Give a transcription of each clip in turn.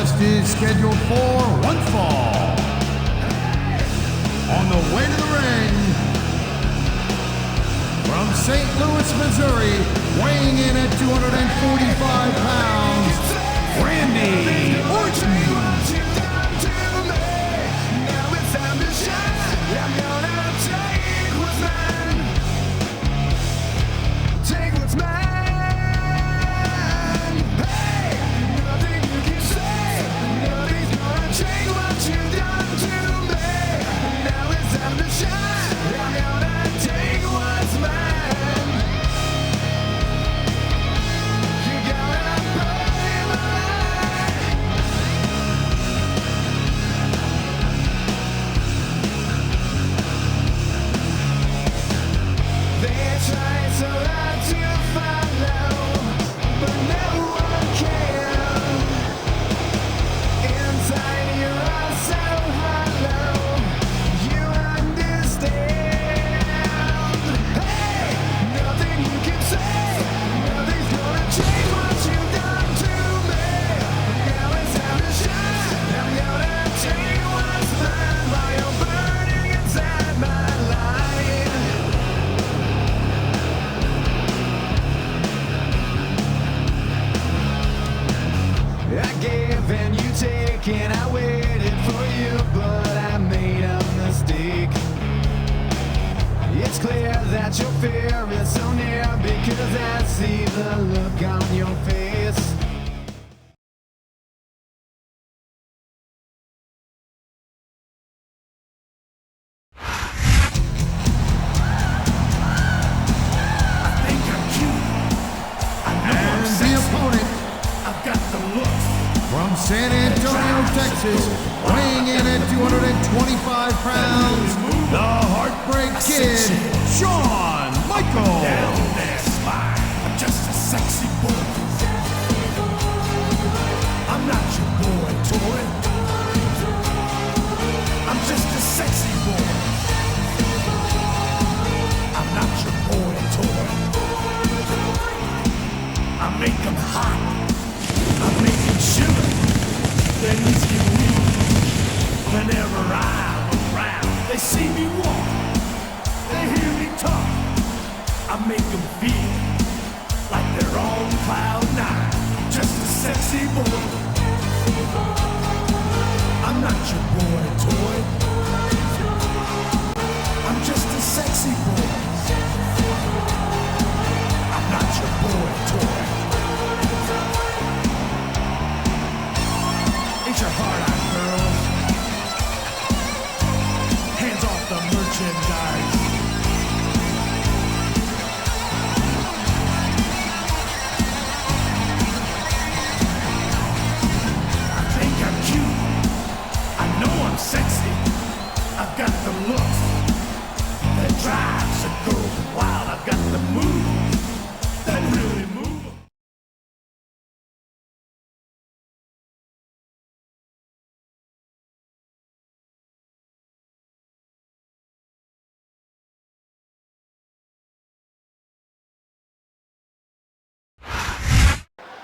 contest is scheduled for one fall. On the way to the ring, from St. Louis, Missouri, weighing in at 245 pounds, Randy Orton. And I waited for you, but I made a mistake. It's clear that your fear is so near because I see the look on your face. I think I'm cute. I know I'm sexy. The opponent, I've got the looks. from San Antonio, Texas, weighing in at 225 pounds, the Heartbreak Kid, Shawn Michaels. Down there, spine. I'm just a sexy boy. I'm not your boy toy. I'm just a sexy boy. I'm not your boy toy. I make them hot. I make them shiver. Then he's weak. Whenever I'm around, they see me walk. They hear me talk. I make them feel like they're on cloud nine. Just a sexy boy. I'm not your boy toy. I'm just a sexy boy. I'm not your boy toy. Ain't your heart out, girls? Hands off the merchandise. I think I'm cute. I know I'm sexy. I've got the looks that drives a girl wild. I've got the moves that really move.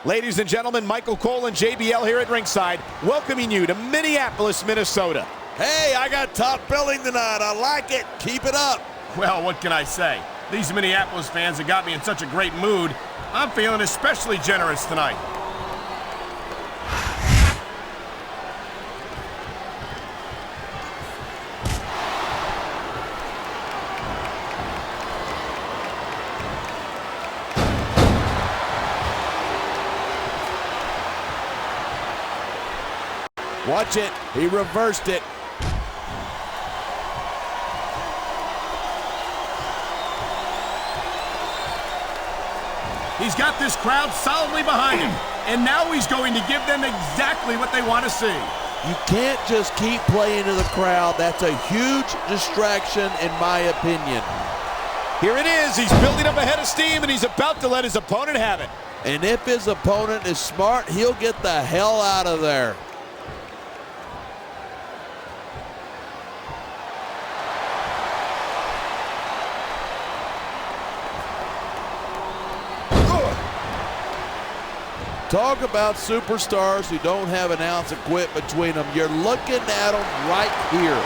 Ladies and gentlemen, Michael Cole and JBL here at ringside, welcoming you to Minneapolis, Minnesota. Hey, I got top billing tonight. I like it. Keep it up. Well, what can I say? These Minneapolis fans have got me in such a great mood. I'm feeling especially generous tonight. Watch it. He reversed it. He's got this crowd solidly behind him, and now he's going to give them exactly what they want to see. You can't just keep playing to the crowd. That's a huge distraction, in my opinion. Here it is. He's building up a head of steam, and he's about to let his opponent have it. And if his opponent is smart, he'll get the hell out of there. Talk about superstars who don't have an ounce of quit between them. You're looking at them right here.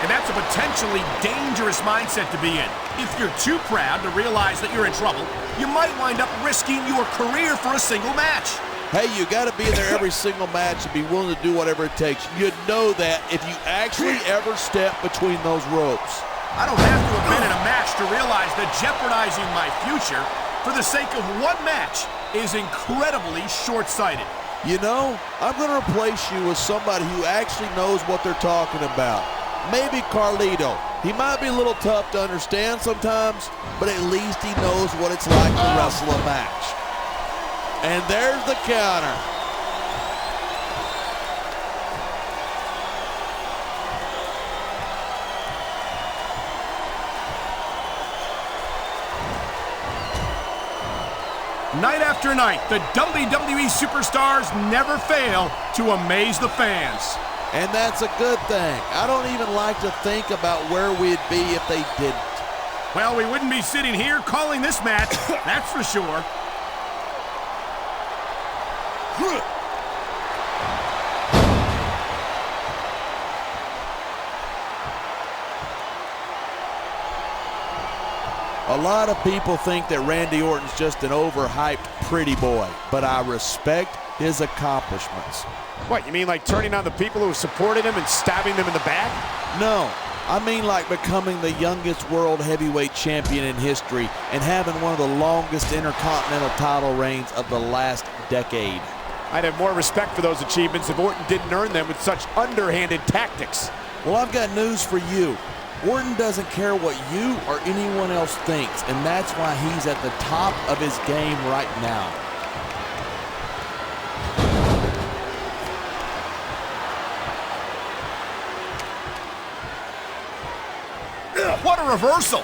And that's a potentially dangerous mindset to be in. If you're too proud to realize that you're in trouble, you might wind up risking your career for a single match. Hey, you got to be there every single match and be willing to do whatever it takes. You know that if you actually ever step between those ropes. I don't have to have been in a match to realize that jeopardizing my future for the sake of one match is incredibly short-sighted. You know, I'm going to replace you with somebody who actually knows what they're talking about. Maybe Carlito. He might be a little tough to understand sometimes, but at least he knows what it's like to wrestle a match. And there's the counter. Night after night, the WWE superstars never fail to amaze the fans. And that's a good thing. I don't even like to think about where we'd be if they didn't. Well, we wouldn't be sitting here calling this match, that's for sure. A lot of people think that Randy Orton's just an overhyped pretty boy, but I respect his accomplishments. What, you mean like turning on the people who supported him and stabbing them in the back? No, I mean like becoming the youngest world heavyweight champion in history and having one of the longest intercontinental title reigns of the last decade. I'd have more respect for those achievements if Orton didn't earn them with such underhanded tactics. Well, I've got news for you. Orton doesn't care what you or anyone else thinks, and that's why he's at the top of his game right now. What a reversal!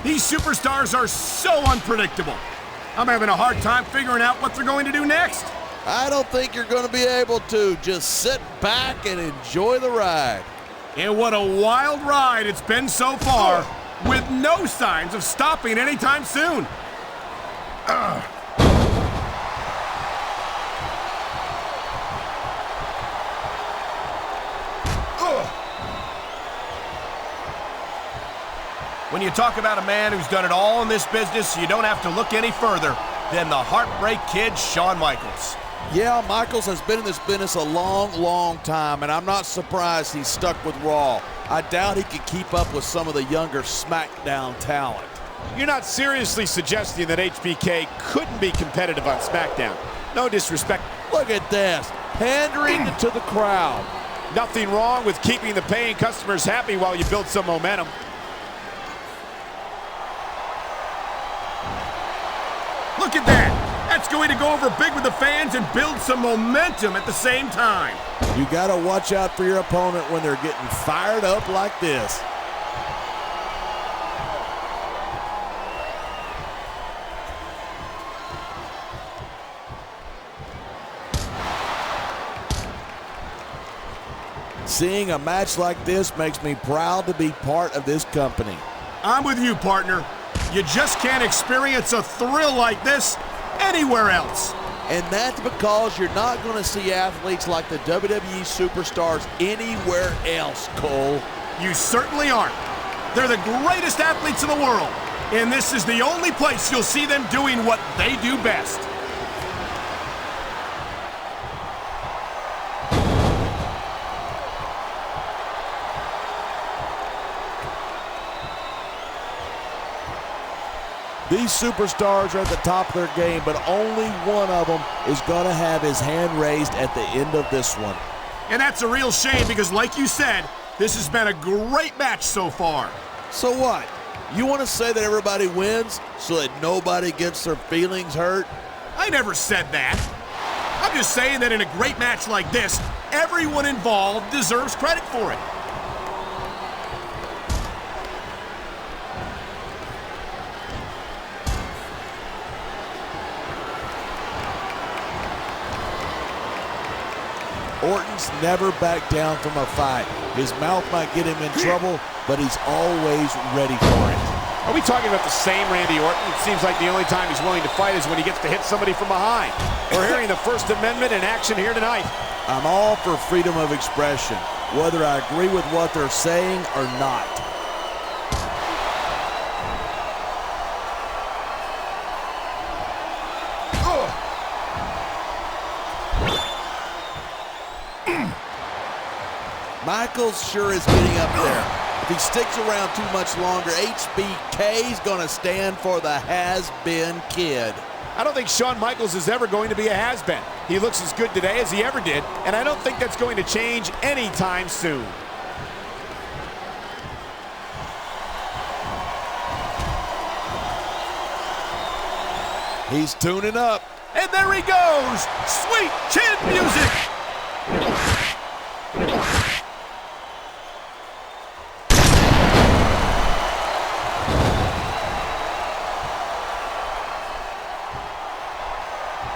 These superstars are so unpredictable. I'm having a hard time figuring out what they're going to do next. I don't think you're going to be able to. Just sit back and enjoy the ride. And what a wild ride it's been so far, with no signs of stopping anytime soon. When you talk about a man who's done it all in this business, you don't have to look any further than the Heartbreak Kid, Shawn Michaels. Yeah, Michaels has been in this business a long, long time, and I'm not surprised he's stuck with Raw. I doubt he could keep up with some of the younger Smackdown talent. You're not seriously suggesting that HBK couldn't be competitive on SmackDown. No disrespect. Look at this, pandering to the crowd. Nothing wrong with keeping the paying customers happy while you build some momentum. Look at that! That's going to go over big with the fans and build some momentum at the same time. You gotta watch out for your opponent when they're getting fired up like this. Seeing a match like this makes me proud to be part of this company. I'm with you, partner. You just can't experience a thrill like this anywhere else. And that's because you're not going to see athletes like the WWE superstars anywhere else, Cole. You certainly aren't. They're the greatest athletes in the world, and this is the only place you'll see them doing what they do best. These superstars are at the top of their game, but only one of them is going to have his hand raised at the end of this one. And that's a real shame because, like you said, this has been a great match so far. So what? You want to say that everybody wins so that nobody gets their feelings hurt? I never said that. I'm just saying that in a great match like this, everyone involved deserves credit for it. Orton's never backed down from a fight. His mouth might get him in trouble, but he's always ready for it. Are we talking about the same Randy Orton? It seems like the only time he's willing to fight is when he gets to hit somebody from behind. We're hearing the First Amendment in action here tonight. I'm all for freedom of expression, whether I agree with what they're saying or not. Michaels sure is getting up there. If he sticks around too much longer, HBK's gonna stand for the has-been kid. I don't think Shawn Michaels is ever going to be a has-been. He looks as good today as he ever did, and I don't think that's going to change anytime soon. He's tuning up. And there he goes! Sweet chin music!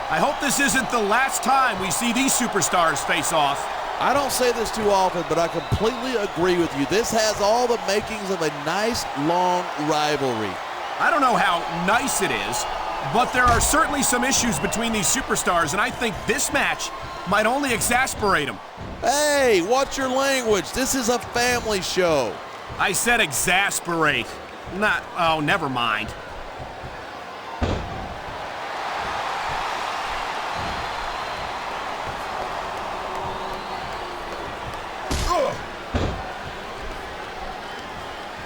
I hope this isn't the last time we see these superstars face off. I don't say this too often, but I completely agree with you. This has all the makings of a nice, long rivalry. I don't know how nice it is, but there are certainly some issues between these superstars, and I think this match might only exasperate them. Hey, watch your language. This is a family show. I said exasperate. Oh, never mind.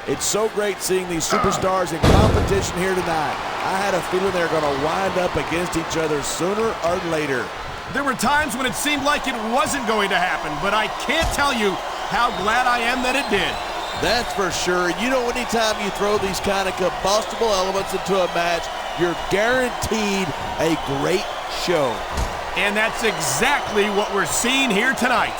It's so great seeing these superstars in competition here tonight. I had a feeling they were going to wind up against each other sooner or later. There were times when it seemed like it wasn't going to happen, but I can't tell you how glad I am that it did. That's for sure. You know, anytime you throw these kind of combustible elements into a match, you're guaranteed a great show. And that's exactly what we're seeing here tonight.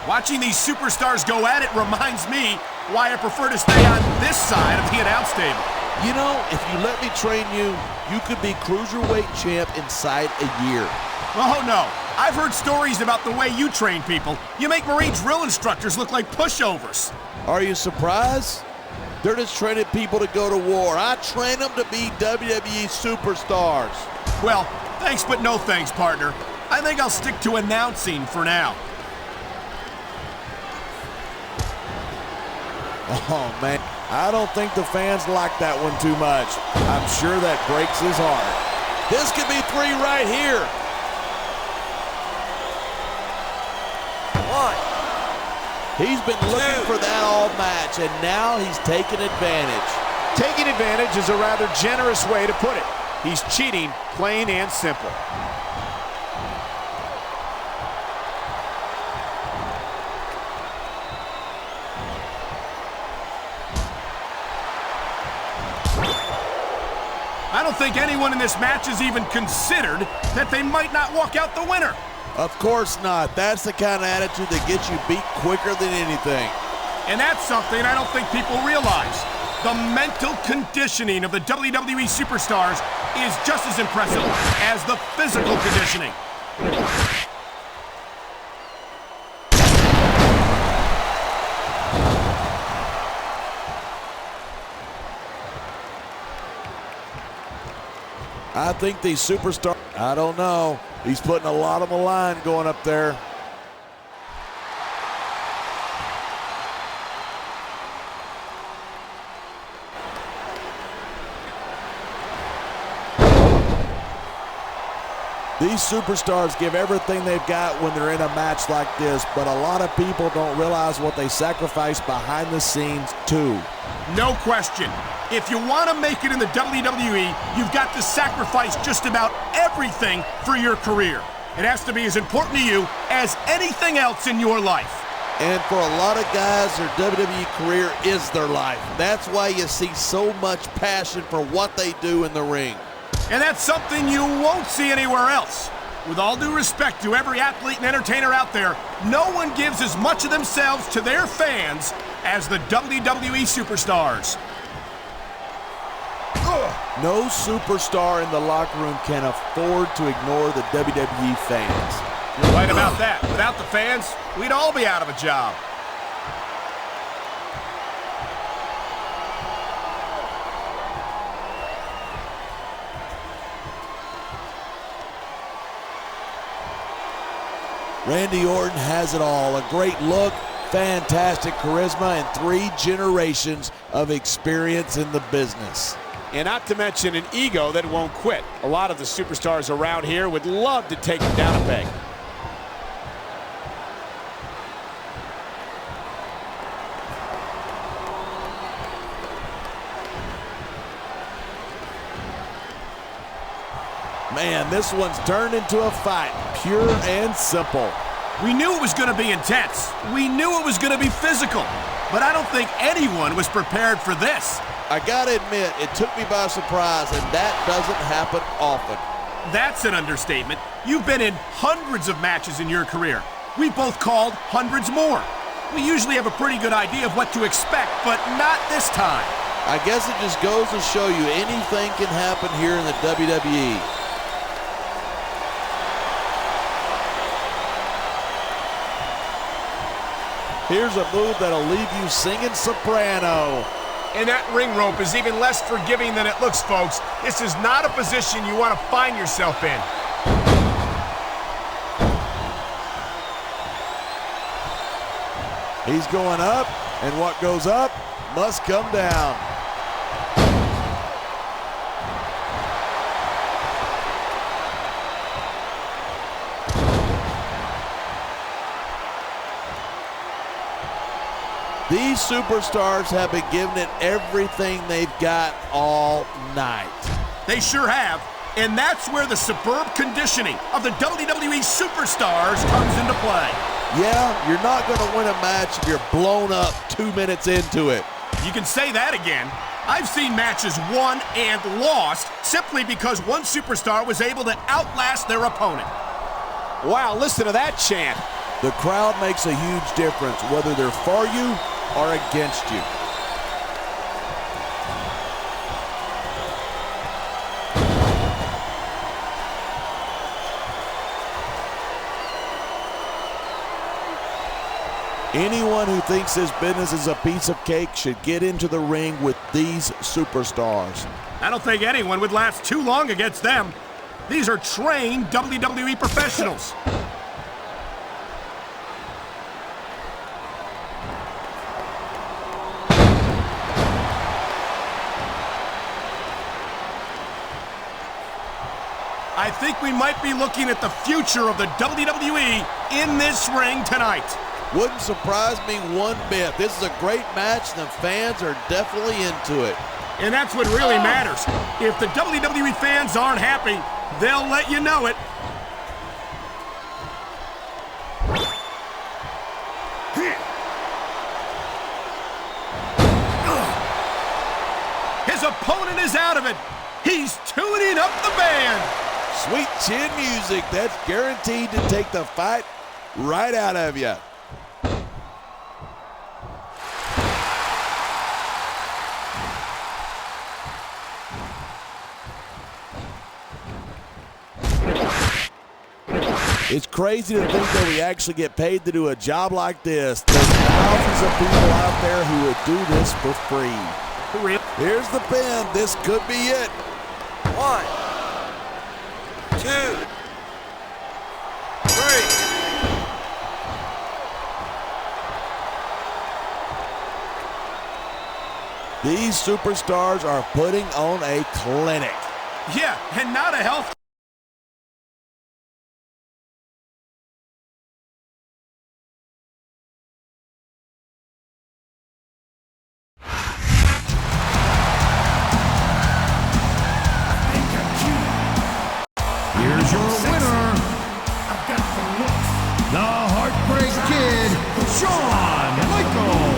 Watching these superstars go at it reminds me why I prefer to stay on this side of the announce table. You know, if you let me train you, you could be Cruiserweight champ inside a year. Oh, no. I've heard stories about the way you train people. You make Marine drill instructors look like pushovers. Are you surprised? They're just training people to go to war. I train them to be WWE superstars. Well, thanks but no thanks, partner. I think I'll stick to announcing for now. Oh, man, I don't think the fans like that one too much. I'm sure that breaks his heart. This could be 3 right here. 1. He's been looking for that all match, and now he's taking advantage. Taking advantage is a rather generous way to put it. He's cheating, plain and simple. I don't think anyone in this match has even considered that they might not walk out the winner. Of course not. That's the kind of attitude that gets you beat quicker than anything. And that's something I don't think people realize. The mental conditioning of the WWE superstars is just as impressive as the physical conditioning. I think these superstars, I don't know. He's putting a lot on the line going up there. These superstars give everything they've got when they're in a match like this, but a lot of people don't realize what they sacrifice behind the scenes too. No question. If you want to make it in the WWE, you've got to sacrifice just about everything for your career. It has to be as important to you as anything else in your life. And for a lot of guys, their WWE career is their life. That's why you see so much passion for what they do in the ring. And that's something you won't see anywhere else. With all due respect to every athlete and entertainer out there, no one gives as much of themselves to their fans as the WWE superstars. No superstar in the locker room can afford to ignore the WWE fans. You're right about that. Without the fans, we'd all be out of a job. Randy Orton has it all. A great look, fantastic charisma, and 3 generations of experience in the business. And not to mention an ego that won't quit. A lot of the superstars around here would love to take him down a peg. Man, this one's turned into a fight, pure and simple. We knew it was going to be intense. We knew it was going to be physical. But I don't think anyone was prepared for this. I gotta admit, it took me by surprise, and that doesn't happen often. That's an understatement. You've been in hundreds of matches in your career. We've both called hundreds more. We usually have a pretty good idea of what to expect, but not this time. I guess it just goes to show you anything can happen here in the WWE. Here's a move that'll leave you singing soprano. And that ring rope is even less forgiving than it looks, folks. This is not a position you want to find yourself in. He's going up, and what goes up must come down. These superstars have been giving it everything they've got all night. They sure have. And that's where the superb conditioning of the WWE superstars comes into play. Yeah, you're not going to win a match if you're blown up 2 minutes into it. You can say that again. I've seen matches won and lost simply because one superstar was able to outlast their opponent. Wow, listen to that chant. The crowd makes a huge difference, whether they're for you or against you. Anyone who thinks this business is a piece of cake should get into the ring with these superstars. I don't think anyone would last too long against them. These are trained WWE professionals. I think we might be looking at the future of the WWE in this ring tonight. Wouldn't surprise me one bit. This is a great match, and the fans are definitely into it. And that's what really matters. If the WWE fans aren't happy, they'll let you know it. His opponent is out of it. He's tuning up the band. Sweet chin music. That's guaranteed to take the fight right out of you. It's crazy to think that we actually get paid to do a job like this. There's thousands of people out there who would do this for free. Here's the pin. This could be it. 1, 2, 3. These superstars are putting on a clinic. Yeah, and not a health. Here's your winner, the Heartbreak Kid, Shawn Michaels.